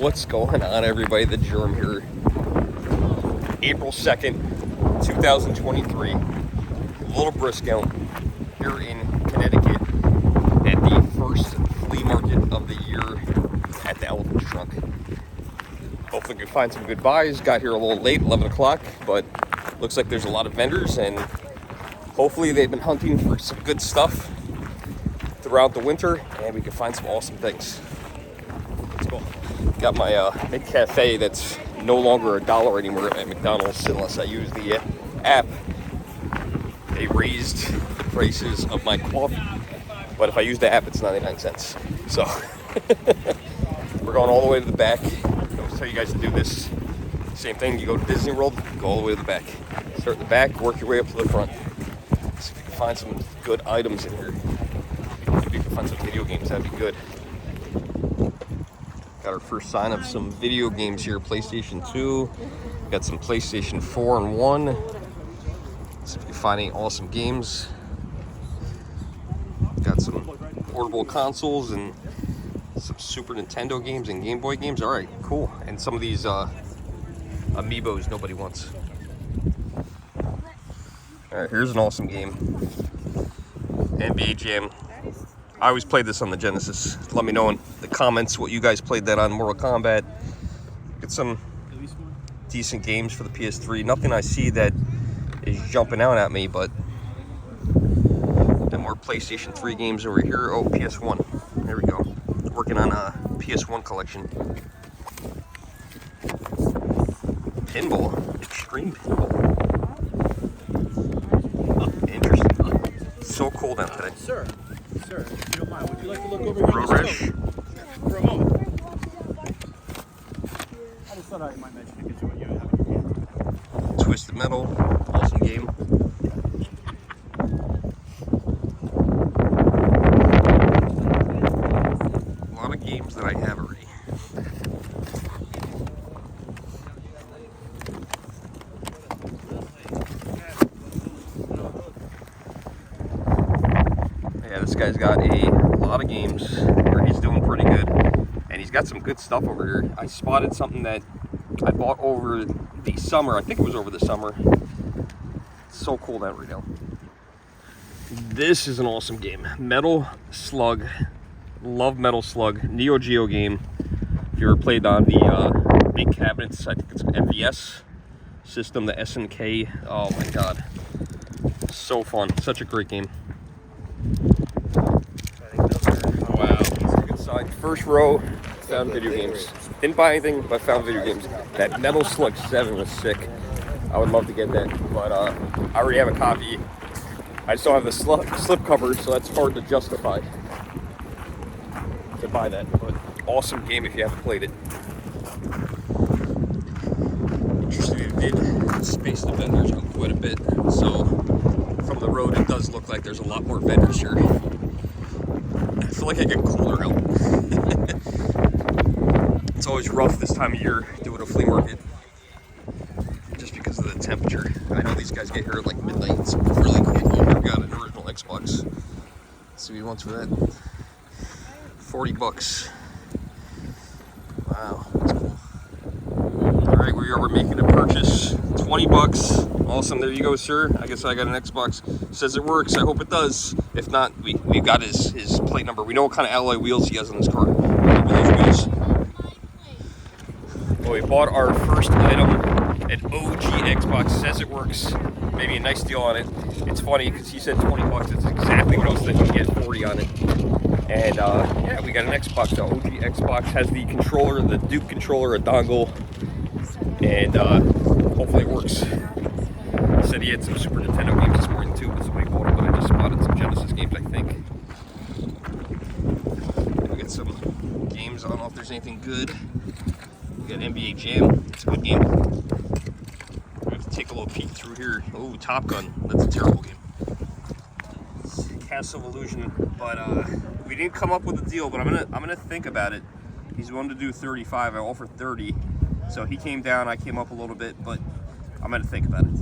What's going on, everybody? The Germ here. April 2nd, 2023. Little brisk out here in Connecticut at the first flea market of the year at the Elephant Trunk. Hopefully we can find some good buys. Got here a little late, 11 o'clock, but looks like there's a lot of vendors, and hopefully they've been hunting for some good stuff throughout the winter, and we can find some awesome things. Let's go. Got my McCafe that's no longer $1 anymore at McDonald's unless I use the app. They raised the prices of my coffee, but if I use the app, it's 99 cents. So we're going all the way to the back. I always tell you guys to do this. Same thing, you go to Disney World, go all the way to the back. Start in the back, work your way up to the front. See if you can find some good items in here. Maybe you can find some video games, that'd be good. Got our first sign of some video games here. PlayStation 2. Got some PlayStation 4 and 1. See if you can find any awesome games. Got some portable consoles and some Super Nintendo games and Game Boy games. Alright, cool. And some of these amiibos nobody wants. Alright, here's an awesome game. NBA Jam. I always played this on the Genesis. Let me know in the comments what you guys played that on. Mortal Kombat. Get some decent games for the PS3. Nothing I see that is jumping out at me, but more PlayStation 3 games over here. Oh, PS1. There we go. Working on a PS1 collection. Pinball. Extreme pinball. Interesting. So cold out today. Sir, if you don't mind, would you like to look over here? For a moment. I just thought I might mention it because what you have in your hand. Twisted Metal. Awesome game. A lot of games that I have already. Yeah, this guy's got a lot of games where he's doing pretty good, and he's got some good stuff over here. I spotted something that I bought over the summer. I think it was over the summer. It's so cold out right now. This is an awesome game. Metal Slug. Love Metal Slug. Neo Geo game. If you ever played on the big cabinets, I think it's MVS system, the SNK. Oh my god. So fun. Such a great game. Wow. That's a good sign. First row, found video games. Didn't buy anything, but found video games. That Metal Slug 7 was sick. I would love to get that, but I already have a copy. I just don't have the slip cover, so that's hard to justify to buy that. But awesome game if you haven't played it. Interesting, they did space the vendors out quite a bit. So from the road, it does look like there's a lot more vendors here. I feel like I get colder out. It's always rough this time of year doing a flea market, just because of the temperature. I know these guys get here at like midnight. It's really cold. Oh, we got an original Xbox. Let's see what he wants for that. $40. Wow, that's cool. All right, we are making a purchase. $20. Awesome, there you go, sir. I guess I got an Xbox. Says it works. I hope it does. If not, we got his plate number. We know what kind of alloy wheels he has on his car. Remember those wheels. Well, we bought our first item. An OG Xbox. Says it works. Maybe a nice deal on it. It's funny because he said $20. It's exactly what I was thinking. Get 40 on it. And yeah, we got an Xbox. The OG Xbox has the controller, the Duke controller, a dongle, and hopefully it works. He said he had some Super Nintendo games this morning too, but somebody bought it, but I just spotted some Genesis games, I think. We got some games. I don't know if there's anything good. We got NBA Jam. It's a good game. We have to take a little peek through here. Oh, Top Gun. That's a terrible game. Castle of Illusion, but we didn't come up with a deal. But I'm gonna think about it. He's willing to do 35. I offered 30, so he came down. I came up a little bit, but I'm gonna think about it.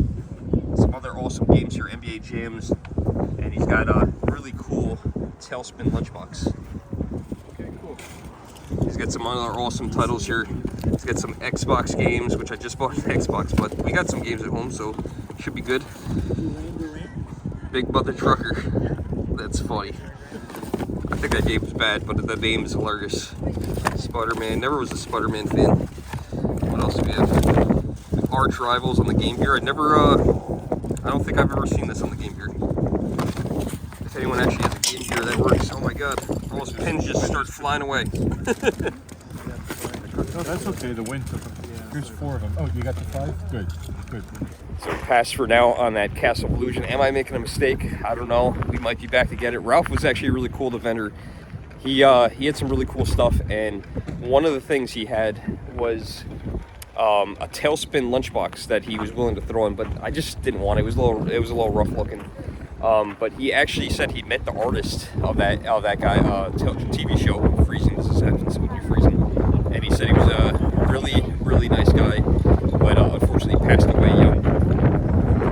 Some other awesome games here, NBA Jams, and he's got a really cool Tailspin lunchbox. Okay, cool. He's got some other awesome titles here. He's got some Xbox games, which I just bought an Xbox, but we got some games at home, so should be good. Big Brother Trucker. That's funny. I think that game was bad, but the name is hilarious. Spider-Man. Never was a Spider-Man fan. What else do we have? Arch Rivals on the Game Gear. I don't think I've ever seen this on the Game Gear. If anyone actually has a Game Gear that works, oh my god. All those pins just start flying away. No, that's okay. The wind took them. Here's 4 of them. Oh, you got the 5? Good. Good. So pass for now on that Castle of Illusion. Am I making a mistake? I don't know. We might be back to get it. Ralph was actually really cool, the vendor. He had some really cool stuff, and one of the things he had was a tailspin lunchbox that he was willing to throw in, but I just didn't want it. It was a little rough looking. But he actually said he met the artist of that guy TV show Freezing. This is happening with you Freezing, and he said he was a really nice guy, but unfortunately passed away young.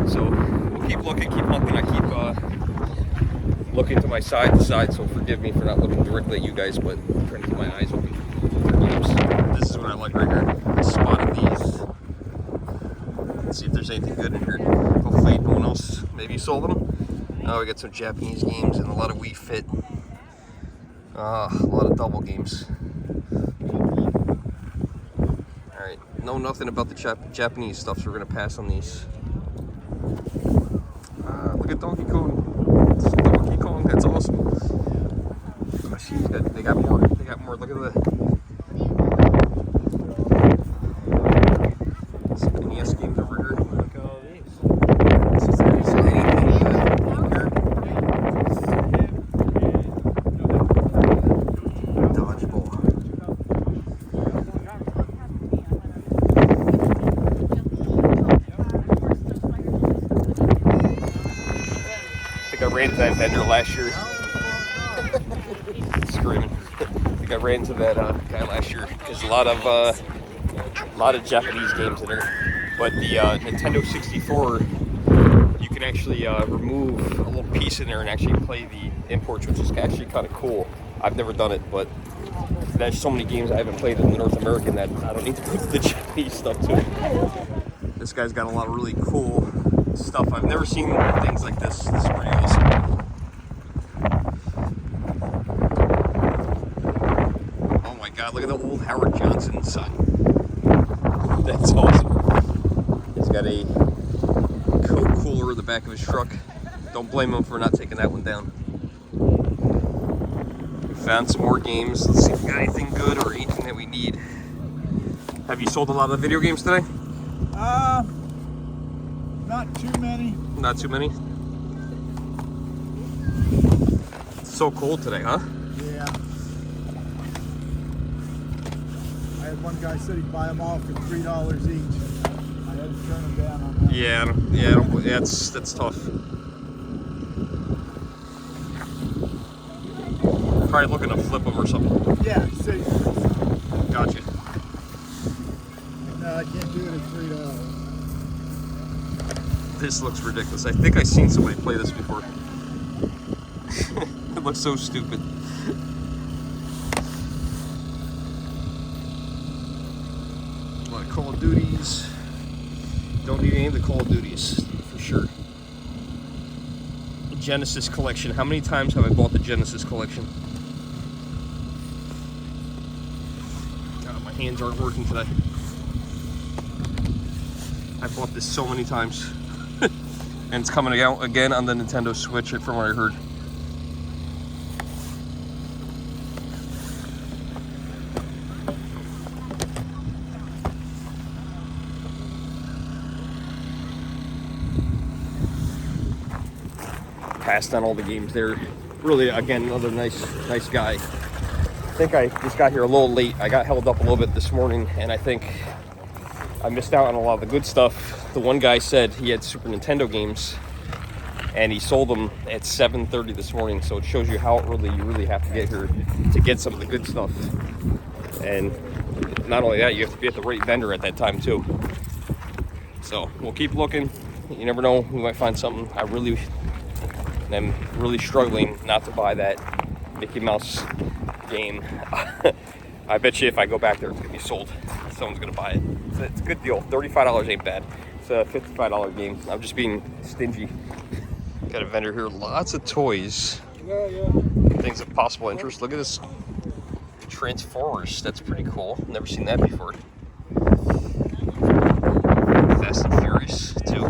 So we'll keep looking, keep hunting. I keep looking to my side to side, so forgive me for not looking directly at you guys, but I'm trying to keep my eyes open for games. This is what I like right here. I spotted these. Let's see if there's anything good in here. Hopefully no one else maybe sold them. Oh, we got some Japanese games and a lot of Wii Fit. A lot of double games. Alright, know nothing about the Japanese stuff, so we're going to pass on these. Look at Donkey Kong. It's Donkey Kong, that's awesome. Oh, shoot, they got more. They got more. Look at that. Some NES games over here. Look at all these. I ran into that vendor last year. Screaming. I think I ran into that guy last year. There's a lot of Japanese games in there. But the Nintendo 64, you can actually remove a little piece in there and actually play the imports, which is actually kind of cool. I've never done it, but there's so many games I haven't played in the North American that I don't need to put the Japanese stuff to. This guy's got a lot of really cool stuff. I've never seen things like this. This is pretty awesome. Oh my god, look at the old Howard Johnson sign. That's awesome. He's got a Coke cooler in the back of his truck. Don't blame him for not taking that one down. We found some more games. Let's see if we got anything good or anything that we need. Have you sold a lot of video games today? Not too many. Not too many? It's so cold today, huh? Yeah. I had one guy said he'd buy them all for $3 each. I had to turn them down on that. Yeah, that's tough. Probably looking to flip them or something. Yeah, see. Gotcha. No, I can't do it at $3. This looks ridiculous. I think I've seen somebody play this before. It looks so stupid. A lot of Call of Duties. Don't need any of the Call of Duties, for sure. Genesis Collection. How many times have I bought the Genesis Collection? God, my hands aren't working today. I bought this so many times. And it's coming out again on the Nintendo Switch, from what I heard. Passed on all the games there. Really, again, another nice guy. I think I just got here a little late. I got held up a little bit this morning, and I think I missed out on a lot of the good stuff. The one guy said he had Super Nintendo games, and he sold them at 7:30 this morning. So it shows you how early you really have to get here to get some of the good stuff. And not only that, you have to be at the right vendor at that time too. So we'll keep looking. You never know, we might find something. I'm really struggling not to buy that Mickey Mouse game. I bet you if I go back there, it's gonna be sold. Someone's gonna buy it. It's a good deal. $35 ain't bad. It's a $55 game. I'm just being stingy. Got a vendor here. Lots of toys. Things of possible interest. Look at this Transformers. That's pretty cool. Never seen that before. Fast and Furious too.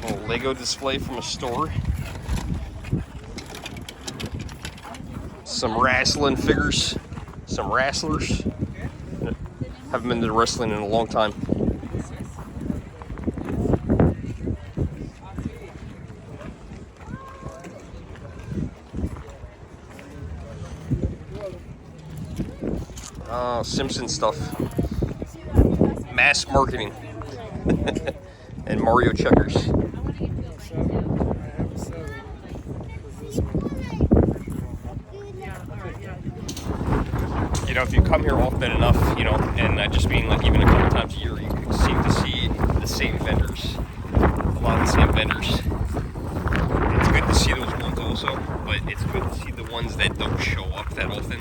Little Lego display from a store. Some wrestling figures. Some wrestlers. Haven't been to wrestling in a long time. Oh, Simpson stuff. Mass marketing. And Mario checkers. You know, if you come here often enough, you know, and just being like even a couple times a year, you can seem to see the same vendors. A lot of the same vendors. It's good to see those ones also, but it's good to see the ones that don't show up that often.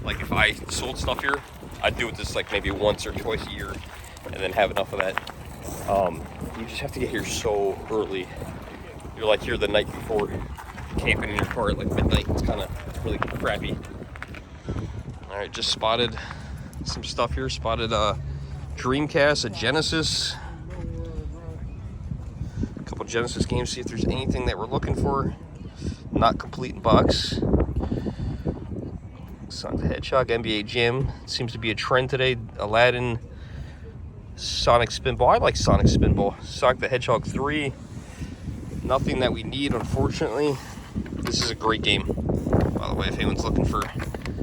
Like if I sold stuff here, I'd do it just like maybe once or twice a year and then have enough of that. You just have to get here so early. You're like here the night before, camping in your car at like midnight. It's really crappy. All right, just spotted some stuff here. Spotted a Dreamcast, a Genesis. A couple Genesis games, see if there's anything that we're looking for. Not complete in box. Sonic the Hedgehog, NBA Jam. Seems to be a trend today. Aladdin, Sonic Spinball. I like Sonic Spinball. Sonic the Hedgehog 3. Nothing that we need, unfortunately. This is a great game, by the way, if anyone's looking for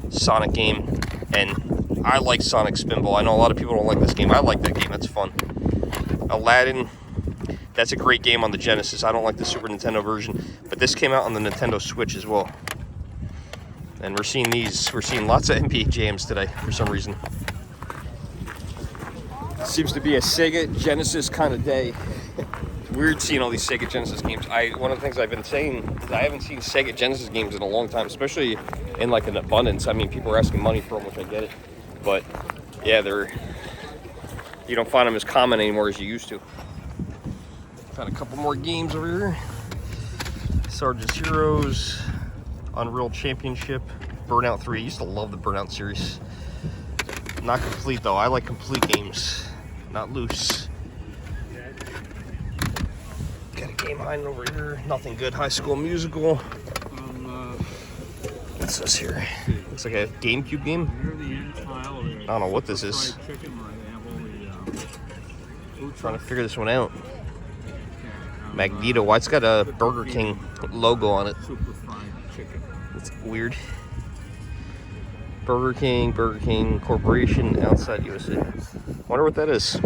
Sonic game. And I like Sonic Spinball. I know a lot of people don't like this game. I like that game. That's fun. Aladdin. That's a great game on the Genesis. I don't like the Super Nintendo version, but this came out on the Nintendo Switch as well. And we're seeing lots of NBA jams today for some reason. Seems to be a Sega Genesis kind of day. It's weird seeing all these Sega Genesis games. One of the things I've been saying is I haven't seen Sega Genesis games in a long time, especially in like an abundance. I mean, people are asking money for them, which I get it. But yeah, you don't find them as common anymore as you used to. Found a couple more games over here. Sergeant's Heroes, Unreal Championship, Burnout 3. I used to love the Burnout series. Not complete though. I like complete games, not loose. Got a game hiding over here. Nothing good. High School Musical. What's this here? Looks like a GameCube game. I don't know what this is. Trying to figure this one out. Magneto. Why it's got a Burger King logo on it? It's weird. Burger King Corporation, outside USA. Wonder what that is.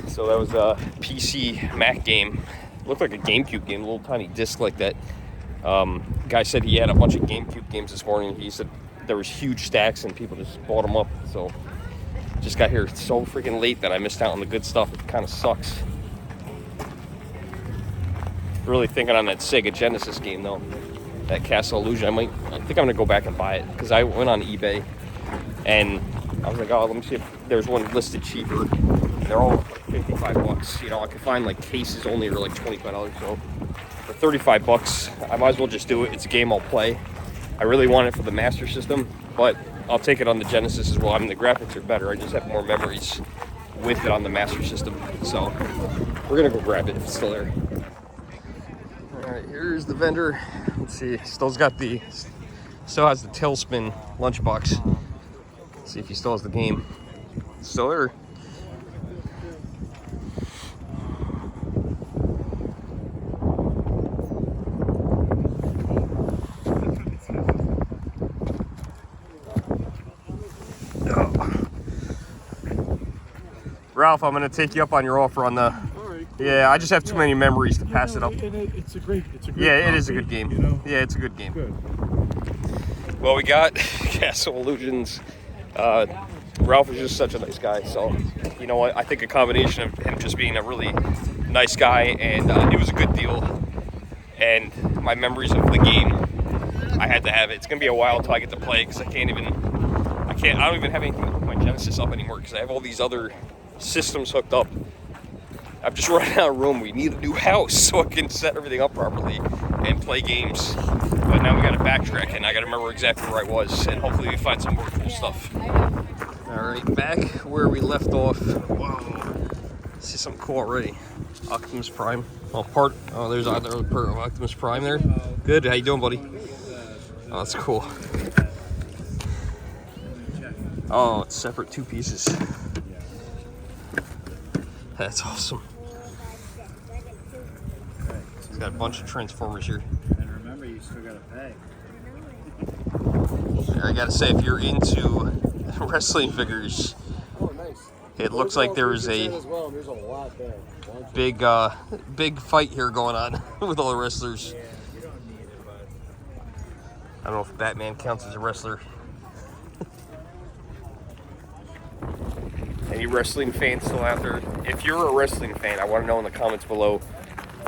So that was a PC Mac game. Looked like a GameCube game, a little tiny disc like that. Guy said he had a bunch of GameCube games this morning. He said there was huge stacks and people just bought them up. So just got here so freaking late that I missed out on the good stuff. It kind of sucks. Really thinking on that Sega Genesis game though, that Castle Illusion. I think I'm gonna go back and buy it because I went on eBay and I was like, oh, let me see if there's one listed cheaper. They're all like $55. You know, I could find like cases only are like $25. So for $35, I might as well just do it. It's a game I'll play. I really want it for the Master System, but I'll take it on the Genesis as well. I mean, the graphics are better. I just have more memories with it on the Master System. So we're gonna go grab it if it's still there. All right, here's the vendor. Let's see, still has the Tailspin lunchbox. Let's see if he still has the game. Still there. Ralph, I'm gonna take you up on your offer on the. Yeah, I just have too many memories to pass it up. It's a great. Yeah, it is a good game. You know? Yeah, it's a good game. Good. Well, we got Castle Illusions Ralph is just such a nice guy. So, you know what? I think a combination of him just being a really nice guy and it was a good deal. And my memories of the game, I had to have it. It's gonna be a while until I get to play because I don't even have anything to hook my Genesis up anymore because I have all these other systems hooked up. I'm just running out of room. We need a new house so I can set everything up properly and play games. But now we gotta backtrack and I gotta remember exactly where I was and hopefully we find some more cool stuff. Alright, back where we left off. Whoa. See something cool already. Optimus Prime. Oh, there's either part of Optimus Prime there. Good, how you doing, buddy? Oh, that's cool. Oh, it's separate 2 pieces. That's awesome. He's got a bunch of Transformers here. And remember, you still gotta pay. I gotta say, if you're into wrestling figures, it looks like there is a big fight here going on with all the wrestlers. I don't know if Batman counts as a wrestler. Any wrestling fans still out there? If you're a wrestling fan, I want to know in the comments below,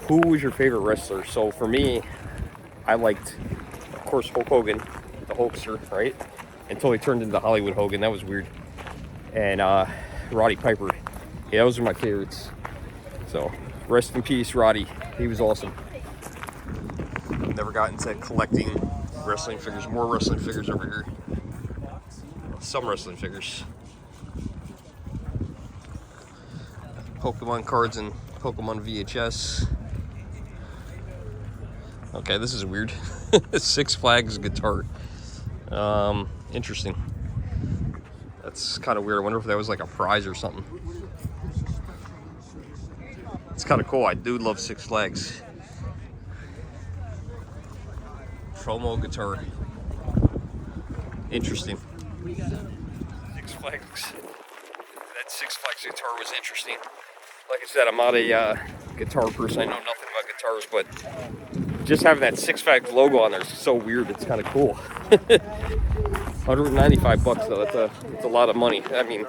who was your favorite wrestler? So for me, I liked, of course, Hulk Hogan, the Hulkster, right? Until he turned into Hollywood Hogan, that was weird. And Roddy Piper, yeah, those are my favorites. So rest in peace, Roddy. He was awesome. Never got into collecting wrestling figures. More wrestling figures over here. Some wrestling figures. Pokemon cards and Pokemon VHS. Okay, this is weird. Six Flags guitar. Interesting. That's kind of weird. I wonder if that was like a prize or something. It's kind of cool. I do love Six Flags. Promo guitar. Interesting. Six Flags. That Six Flags guitar was interesting. Like I said, I'm not a guitar person. I know nothing about guitars, but just having that Six Flags logo on there is so weird. It's kind of cool. $195 though. That's a lot of money. I mean,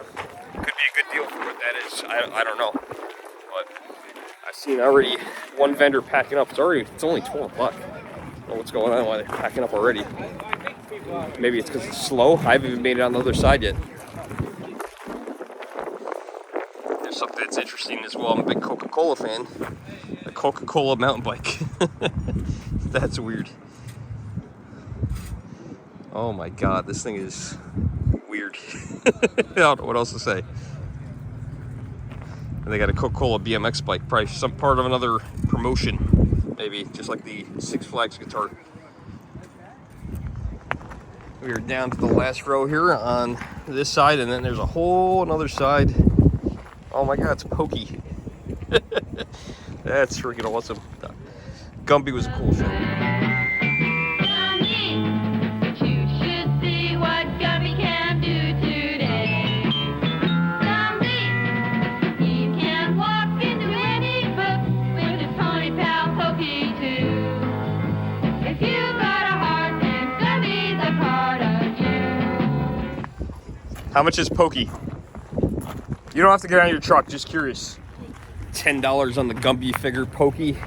could be a good deal for what that is. I don't know, but I've seen already one vendor packing up. It's only 12 bucks. I don't know what's going on. Why they're packing up already? Maybe it's because it's slow. I haven't even made it on the other side yet. There's something that's interesting as well. I'm a big Coca-Cola fan. A Coca-Cola mountain bike. That's weird. Oh my god, this thing is weird. I don't know what else to say. And they got a Coca-Cola BMX bike, probably some part of another promotion, maybe, just like the Six Flags guitar. We are down to the last row here on this side, and then there's a whole another side. Oh my god, it's Pokey. That's freaking awesome. Gumby was a cool show. How much is Pokey? You don't have to get out of your truck, just curious. $10 on the Gumby figure Pokey.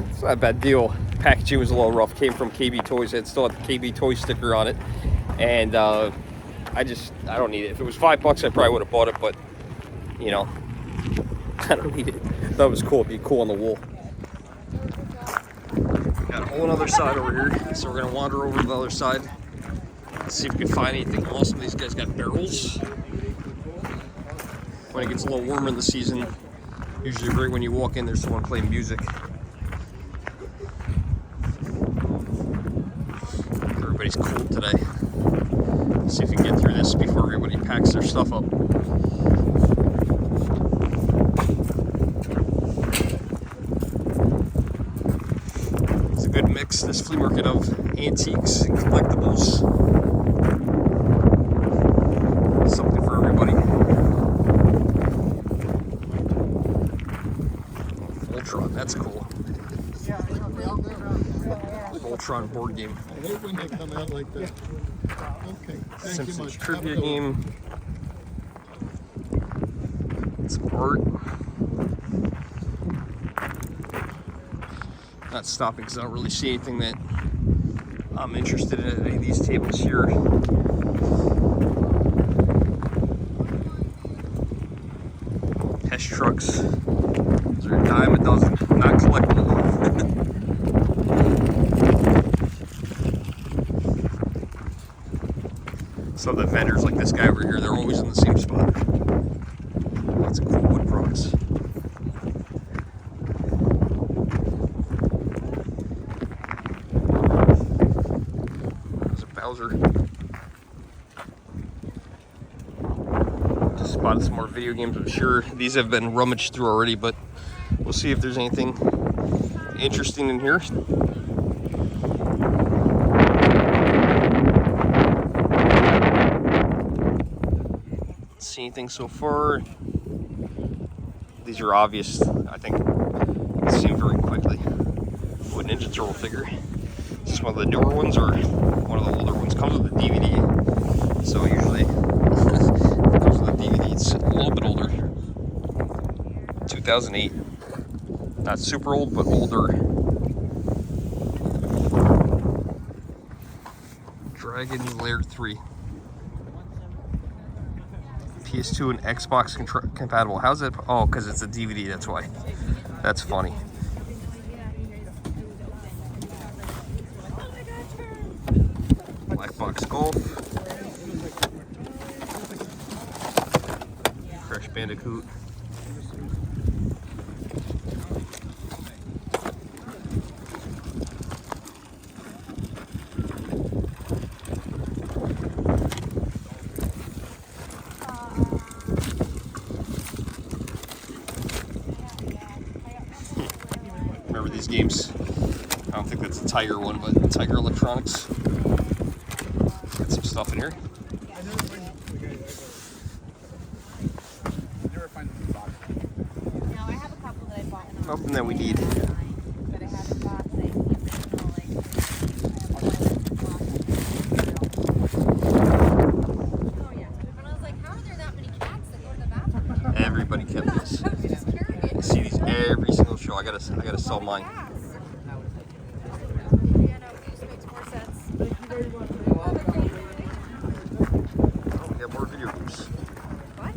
It's not a bad deal. Packaging was a little rough. Came from KB Toys. It still had the KB Toy sticker on it. And I don't need it. If it was $5, I probably would have bought it, but you know, I don't need it. That was cool. It'd be cool on the wall. Got a whole other side over here. So we're gonna wander over to the other side. See if we can find anything awesome. These guys got barrels. When it gets a little warmer in the season, usually right when you walk in, there's someone playing music. Everybody's cold today. Let's see if we can get through this before everybody packs their stuff up. It's a good mix, this flea market, of antiques and collectibles. Something for everybody. Voltron, that's cool. Ultron board game. I hate when they come out like that. Okay, thank you Simpsons much. trivia Have a good one. game. Some art. Not stopping because I don't really see anything that I'm interested in at any of these tables here. Hess trucks. Those are a dime a dozen. Not collectible. Some of the vendors, like this guy over here, they're always in the same spot. Lots of cool wood products. There's a Bowser. Just spotted some more video games. I'm sure these have been rummaged through already, but we'll see if there's anything interesting in here. See anything so far? These are obvious, I think. Seen very quickly. Oh, a Ninja Turtle figure. Is this one of the newer ones or one of the older ones? Comes with a DVD. So usually it comes with a DVD. It's a little bit older. 2008. Not super old, but older. Dragon Lair 3. PS2 and Xbox compatible. How's it? Oh, because it's a DVD, that's why. That's funny. Black Box Golf. Crash Bandicoot. Remember these games? I don't think that's a Tiger one, but Tiger Electronics. Got some stuff in here. Nothing that we need. Everybody kept this. I see these every single show. I gotta sell mine. Oh, we got more video games.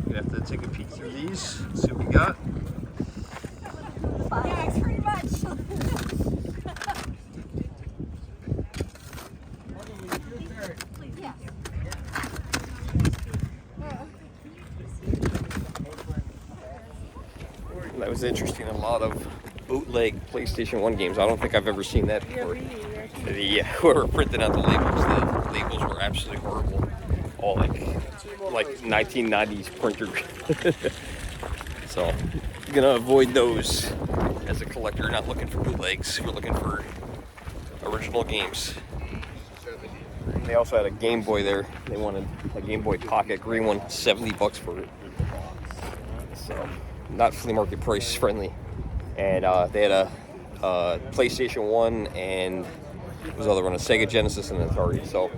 We have to take a peek through these, see what we got. Yeah, it's pretty much. That was interesting. A lot of bootleg PlayStation 1 games. I don't think I've ever seen that before. Whoever printed out the labels were absolutely horrible. All like 1990s printer. So I'm gonna avoid those as a collector. Not looking for bootlegs. We're looking for original games. They also had a Game Boy there. They wanted a Game Boy Pocket green one, $70 for it. So not flea market price friendly. And they had a PlayStation 1 and what was the other one, a Sega Genesis and an Atari. So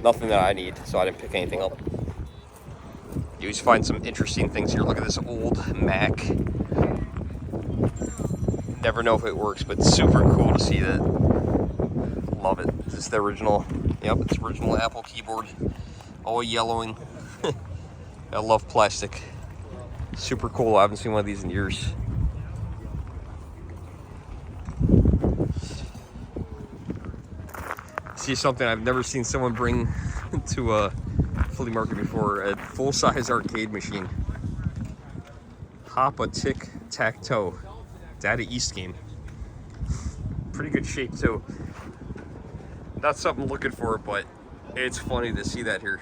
nothing that I need, so I didn't pick anything up. You always find some interesting things here. Look at this old Mac. Never know if it works, but super cool to see that. Love it. Is this the original? Yep, it's original Apple keyboard. All yellowing. I love plastic. Super cool. I haven't seen one of these in years. See something I've never seen someone bring to a flea market before, a full-size arcade machine. Hop a Tic-Tac-Toe. Data East game. Pretty good shape too. Not something I'm looking for, but it's funny to see that here.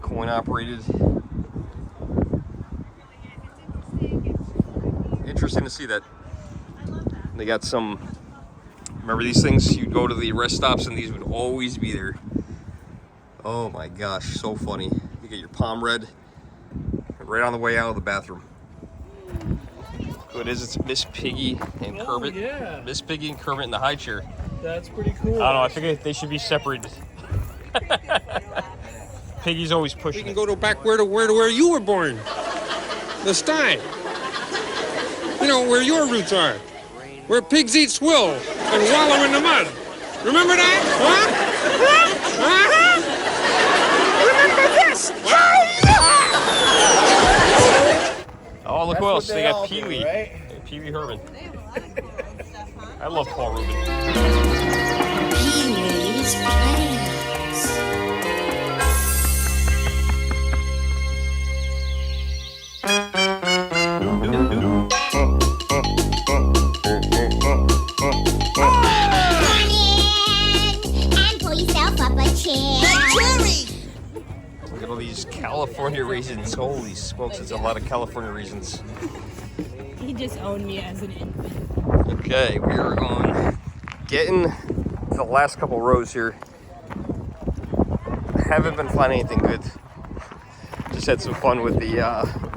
Coin operated. Interesting to see that. They got some, remember these things? You'd go to the rest stops and these would always be there. Oh my gosh, so funny. You get your palm read right on the way out of the bathroom. who it is. It's Miss Piggy and Kermit. Yeah. Miss Piggy and Kermit in the high chair. That's pretty cool. I don't know. I think they should be separated. Piggy's always pushing. We can go to back where you were born. The sty. You know, where your roots are. Where pigs eat swill and wallow in the mud. Remember that? Huh? Remember this? Oh, look who else. They got Pee Wee. Right? Pee Wee Herman. I love Paul Rubin. Pee Wee's Playhouse. And pull yourself up a chair. Look at all these California raisins. Holy smokes, it's a lot of California raisins. He just owned me as an infant. Okay, we are on getting to the last couple rows here. Haven't been finding anything good. Just had some fun with the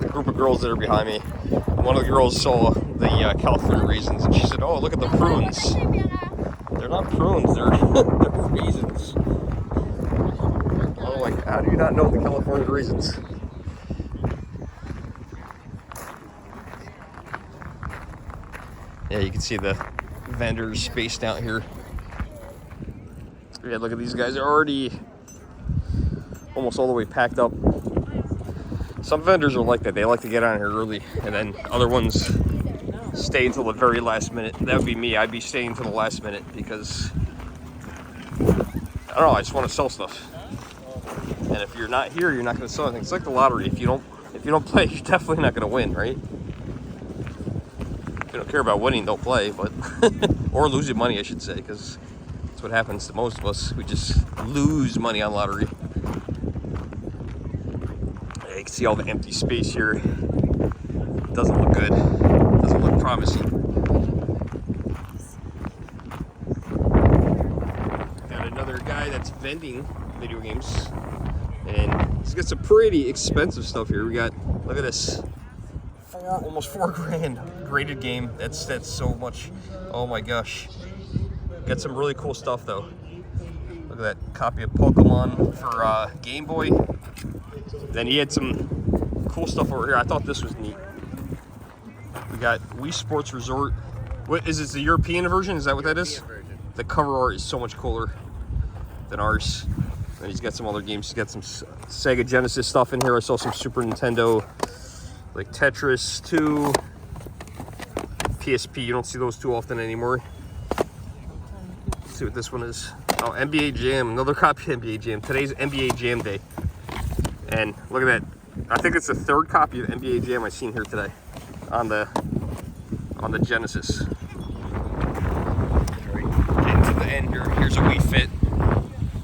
group of girls that are behind me. One of the girls saw the California raisins and she said, "Oh, look at the prunes." They're not prunes, they're raisins. Oh my God, how do you not know the California raisins? Yeah, you can see the vendors spaced out here. Yeah, look at these guys. They're already almost all the way packed up. Some vendors are like that. They like to get on here early, and then other ones stay until the very last minute. That would be me. I'd be staying until the last minute because, I don't know, I just want to sell stuff. And if you're not here, you're not going to sell anything. It's like the lottery. If you don't play, you're definitely not going to win, right? If you don't care about winning, don't play, but or losing money, I should say, because that's what happens to most of us. We just lose money on lottery. Yeah, you can see all the empty space here. Doesn't look good. Doesn't look promising. Got another guy that's vending video games, and he's got some pretty expensive stuff here. We got, look at this. Almost $4 grand graded game. That's so much. Oh my gosh. Got some really cool stuff though. Look at that copy of Pokemon for Game Boy. Then he had some cool stuff over here. I thought this was neat. We got Wii Sports Resort. What is this, the European version? Is that what that is? The cover art is so much cooler than ours. And he's got some other games. He's got some Sega Genesis stuff in here. I saw some Super Nintendo, like Tetris 2, PSP. You don't see those too often anymore. Let's see what this one is. Oh, NBA Jam. Another copy of NBA Jam. Today's NBA Jam day. And look at that. I think it's the third copy of NBA Jam I've seen here today on the Genesis. Getting to the end here. Here's a Wii Fit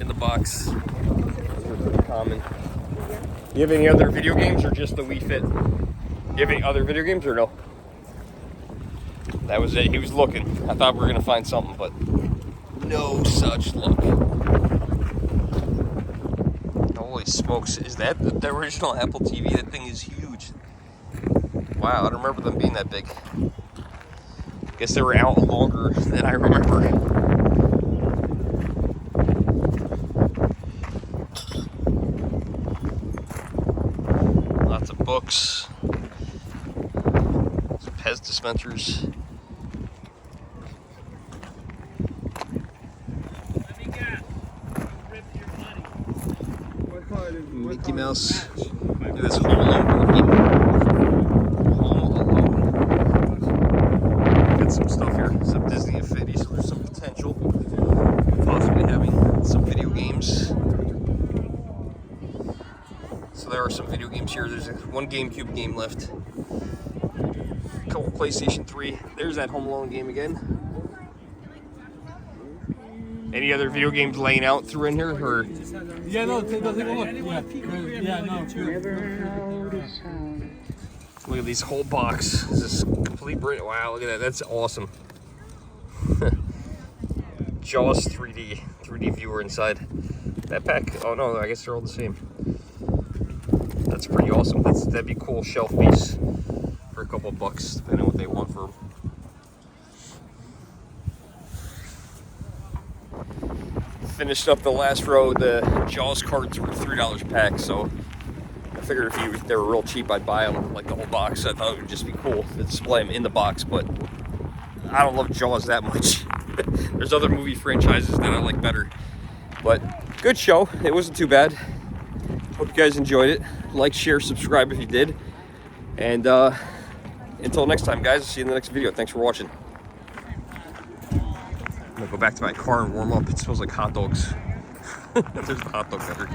in the box. Those are pretty common. You have any other video games or just the Wii Fit? You have any other video games or no? That was it. He was looking. I thought we were going to find something, but no such luck. Holy smokes. Is that the original Apple TV? That thing is huge. Wow, I don't remember them being that big. Guess they were out longer than I remember. Lots of books. Some Pez dispensers. Mickey Mouse. Look at this Home Alone board game. Home Alone. Got some stuff here. Some Disney Infinity, so there's some potential. Possibly having some video games. So there are some video games here. There's one GameCube game left. A couple PlayStation 3. There's that Home Alone game again. Any other video games laying out through in here, or? Yeah, no, take a look. Yeah, no, Look at these whole box. This is complete Brit. Wow, look at that. That's awesome. Jaws 3D viewer inside. That pack. Oh no, I guess they're all the same. That's pretty awesome. That'd be a cool shelf piece for a couple of bucks, depending on what they want for them. Finished up the last row. The Jaws cards were $3 a pack, so I figured if they were real cheap, I'd buy them, like the whole box. I thought it would just be cool to display them in the box, but I don't love Jaws that much. There's other movie franchises that I like better. But good show. It wasn't too bad. Hope you guys enjoyed it. Like, share, subscribe if you did. And until next time, guys, I'll see you in the next video. Thanks for watching. I'm gonna go back to my car and warm up. It smells like hot dogs. There's the hot dog cutter.